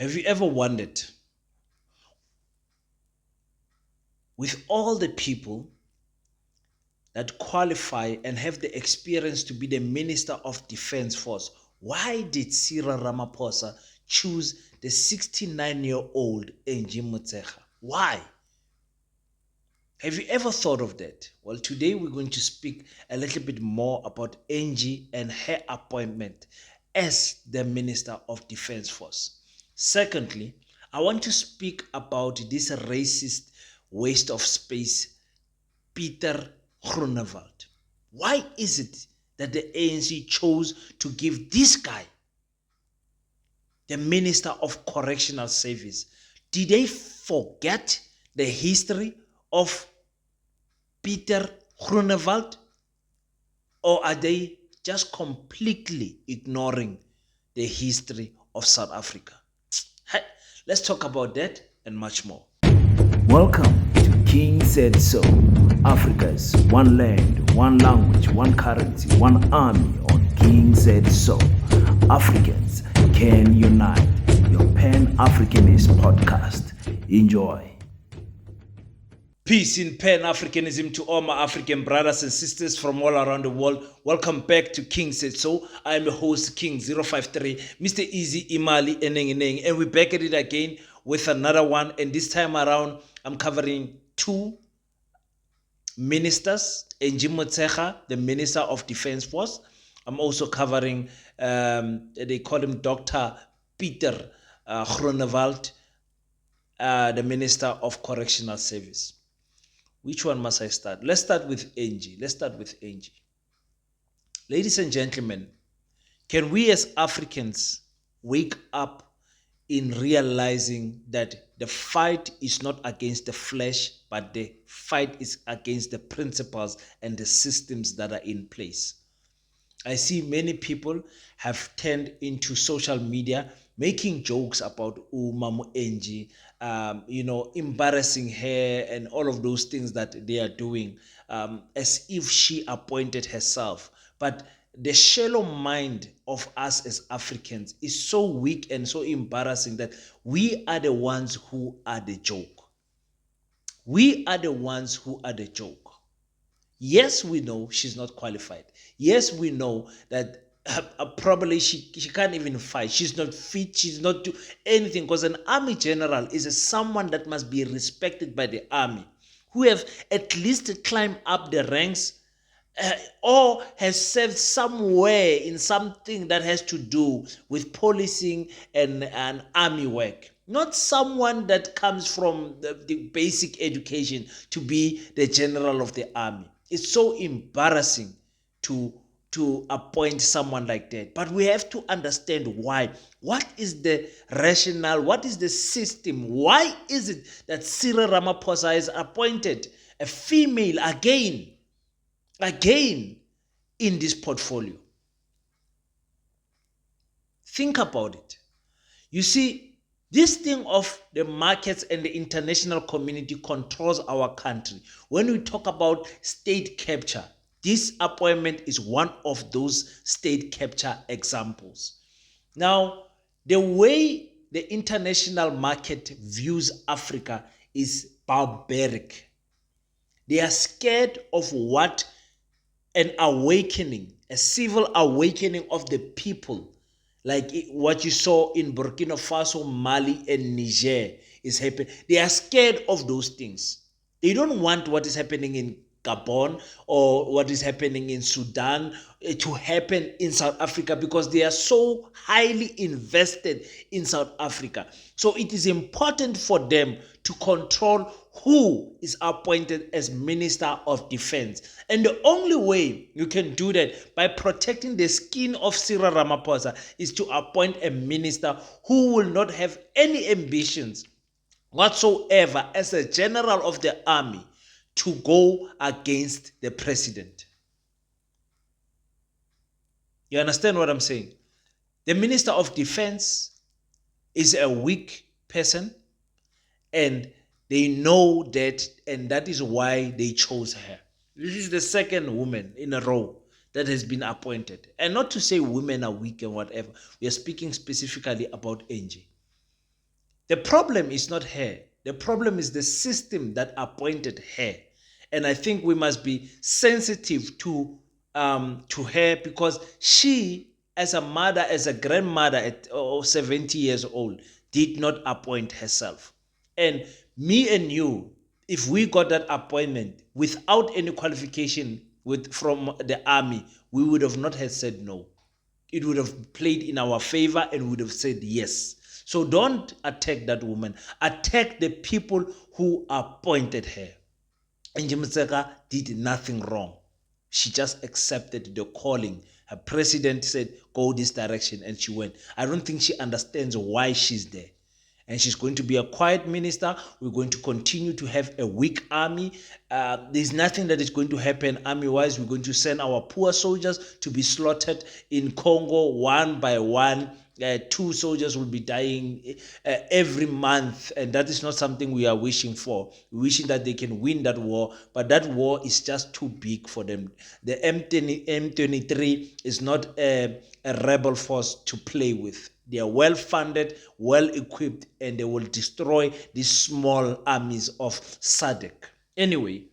Have you ever wondered, with all the people that qualify and have the experience to be the Minister of Defense Force, why did Cyril Ramaphosa choose the 69-year-old Angie Motshekga? Why? Have you ever thought of that? Well, today we're going to speak a little bit more about Angie and her appointment as the Minister of Defense Force. Secondly, I want to speak about this racist waste of space, Pieter Groenewald. Why is it that the ANC chose to give this guy the Minister of Correctional Service? Did they forget the history of Pieter Groenewald? Or are they just completely ignoring the history of South Africa? Let's talk about that and much more. Welcome to King Said So, Africa's one land, one language, one currency, one army on King Said So. Africans can unite. Your Pan-Africanist podcast. Enjoy. Peace in Pan-Africanism to all my African brothers and sisters from all around the world. Welcome back to King Said So. I am your host, King 053, Mr. Easy Imali Eneng, and we're back at it again with another one. And this time around, I'm covering two ministers, Angie Motshekga, the Minister of Defense Force. I'm also covering, they call him Dr. Pieter Groenewald, the Minister of Correctional Service. Which one must I start? Let's start with Angie. Ladies and gentlemen, can we as Africans wake up in realizing that the fight is not against the flesh, but the fight is against the principles and the systems that are in place? I see many people have turned into social media making jokes about Mamu Angie, embarrassing her and all of those things that they are doing, as if she appointed herself. But the shallow mind of us as Africans is so weak and so embarrassing that we are the ones who are the joke. Yes, we know she's not qualified. Yes, we know that probably she can't even fight. She's not fit. She's not do anything, because an army general is someone that must be respected by the army, who have at least climbed up the ranks or has served somewhere in something that has to do with policing and army work. Not someone that comes from the basic education to be the general of the army. It's so embarrassing to appoint someone like that. But we have to understand why. What is the rationale? What is the system? Why is it that Cyril Ramaphosa has appointed a female again in this portfolio? Think about it. You see, this thing of the markets and the international community controls our country. When we talk about state capture, this appointment is one of those state capture examples. Now, the way the international market views Africa is barbaric. They are scared of what an awakening, a civil awakening of the people, like what you saw in Burkina Faso, Mali, and Niger is happening. They are scared of those things. They don't want what is happening in Gabon or what is happening in Sudan to happen in South Africa, because they are so highly invested in South Africa. So it is important for them to control who is appointed as Minister of Defense. And the only way you can do that by protecting the skin of Cyril Ramaphosa is to appoint a minister who will not have any ambitions whatsoever as a general of the army to go against the president. You understand what I'm saying? The Minister of Defense is a weak person, and they know that, and that is why they chose her. This is the second woman in a row that has been appointed. And not to say women are weak and whatever. We are speaking specifically about Angie. The problem is not her. The problem is the system that appointed her. And I think we must be sensitive to her, because she, as a mother, as a grandmother at 70 years old, did not appoint herself. And me and you, if we got that appointment without any qualification from the army, we would have not have said no. It would have played in our favor and we would have said yes. So don't attack that woman. Attack the people who appointed her. Angie Motshekga did nothing wrong. She just accepted the calling. Her president said, go this direction, and she went. I don't think she understands why she's there. And she's going to be a quiet minister. We're going to continue to have a weak army. There's nothing that is going to happen army-wise. We're going to send our poor soldiers to be slaughtered in Congo one by one. 2 soldiers will be dying every month, and that is not something we are wishing for. We're wishing that they can win that war, but that war is just too big for them. The M23 is not a rebel force to play with. They are well funded, well equipped, and they will destroy these small armies of SADC. Anyway,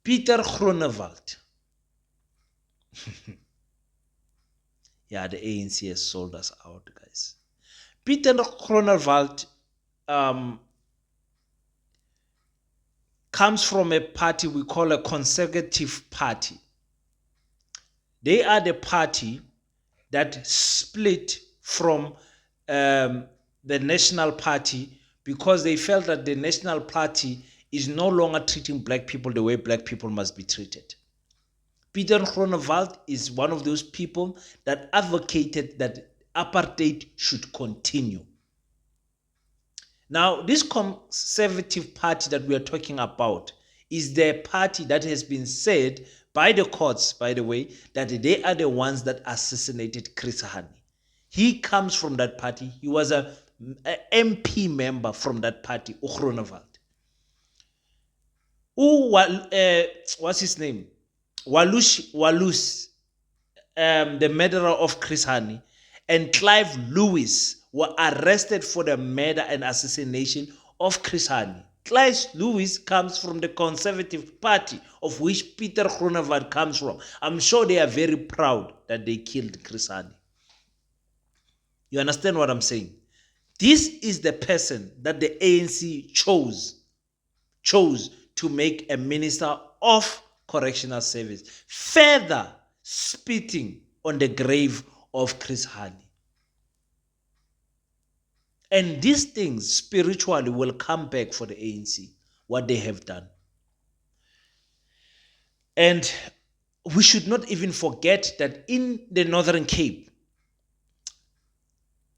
Pieter Groenewald. Yeah, the ANC has sold us out, guys. Pieter Groenewald comes from a party we call a conservative party. They are the party that split from the National Party because they felt that the National Party is no longer treating black people the way black people must be treated. Pieter Groenewald is one of those people that advocated that apartheid should continue. Now, this conservative party that we are talking about is the party that has been said by the courts, by the way, that they are the ones that assassinated Chris Hani. He comes from that party. He was a MP member from that party, Groenewald. What's his name? Walus, the murderer of Chris Hani, and Clive Lewis were arrested for the murder and assassination of Chris Hani. Clive Lewis comes from the Conservative Party, of which Pieter Groenewald comes from. I'm sure they are very proud that they killed Chris Hani. You understand what I'm saying? This is the person that the ANC chose to make a minister of Correctional Service, further spitting on the grave of Chris Hani. And these things spiritually will come back for the ANC, what they have done. And we should not even forget that in the Northern Cape,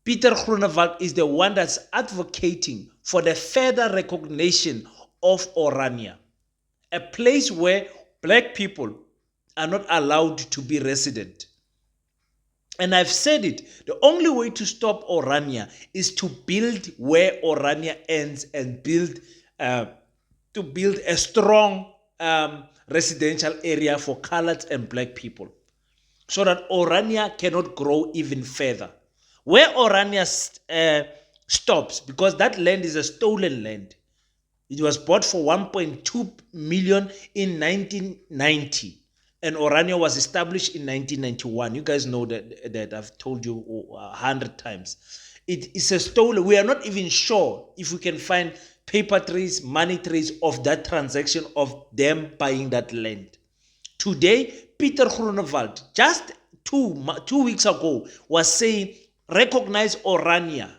Pieter Groenewald is the one that's advocating for the further recognition of Orania, a place where black people are not allowed to be resident. And I've said it, the only way to stop Orania is to build where Orania ends and to build a strong residential area for colored and black people, so that Orania cannot grow even further. Where Orania stops, because that land is a stolen land. It was bought for 1.2 million in 1990, and Orania was established in 1991. You guys know that I've told you 100 times. It is a stolen. We are not even sure if we can find paper trace, money trace of that transaction of them buying that land. Today, Pieter Groenewald, just two weeks ago, was saying, recognize Orania.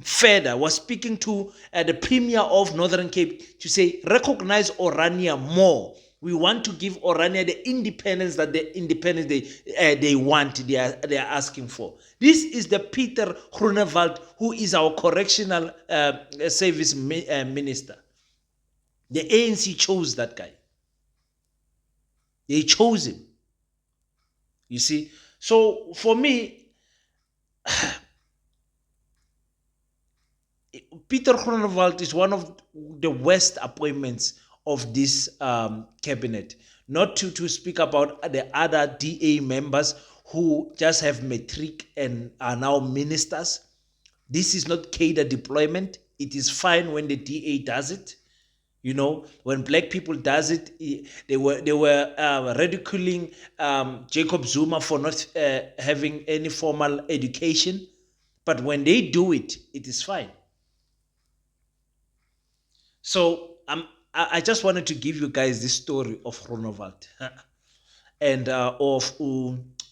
Further, was speaking to the Premier of Northern Cape to say, recognize Orania more. We want to give Orania the independence that they want, they are asking for. This is the Pieter Groenewald who is our correctional service minister. The ANC chose that guy. They chose him. You see? So for me, Pieter Groenewald is one of the worst appointments of this cabinet. Not to speak about the other DA members who just have matric and are now ministers. This is not cadre deployment. It is fine when the DA does it. When black people does it, they were ridiculing Jacob Zuma for not having any formal education. But when they do it, it is fine. So I just wanted to give you guys this story of Groenewald and of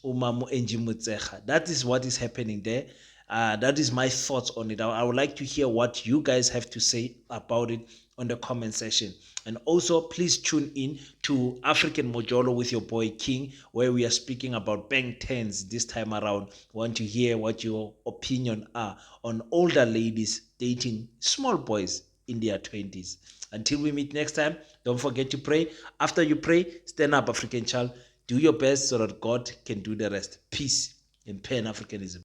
Umamu Angie Motshekga. That is what is happening there. That is my thoughts on it. I would like to hear what you guys have to say about it on the comment section. And also, please tune in to African Mojolo with your boy King, where we are speaking about bank tens this time around. Want to hear what your opinion are on older ladies dating small boys in their 20s. Until we meet next time, don't forget to pray. After you pray, stand up, African child. Do your best so that God can do the rest. Peace and Pan-Africanism.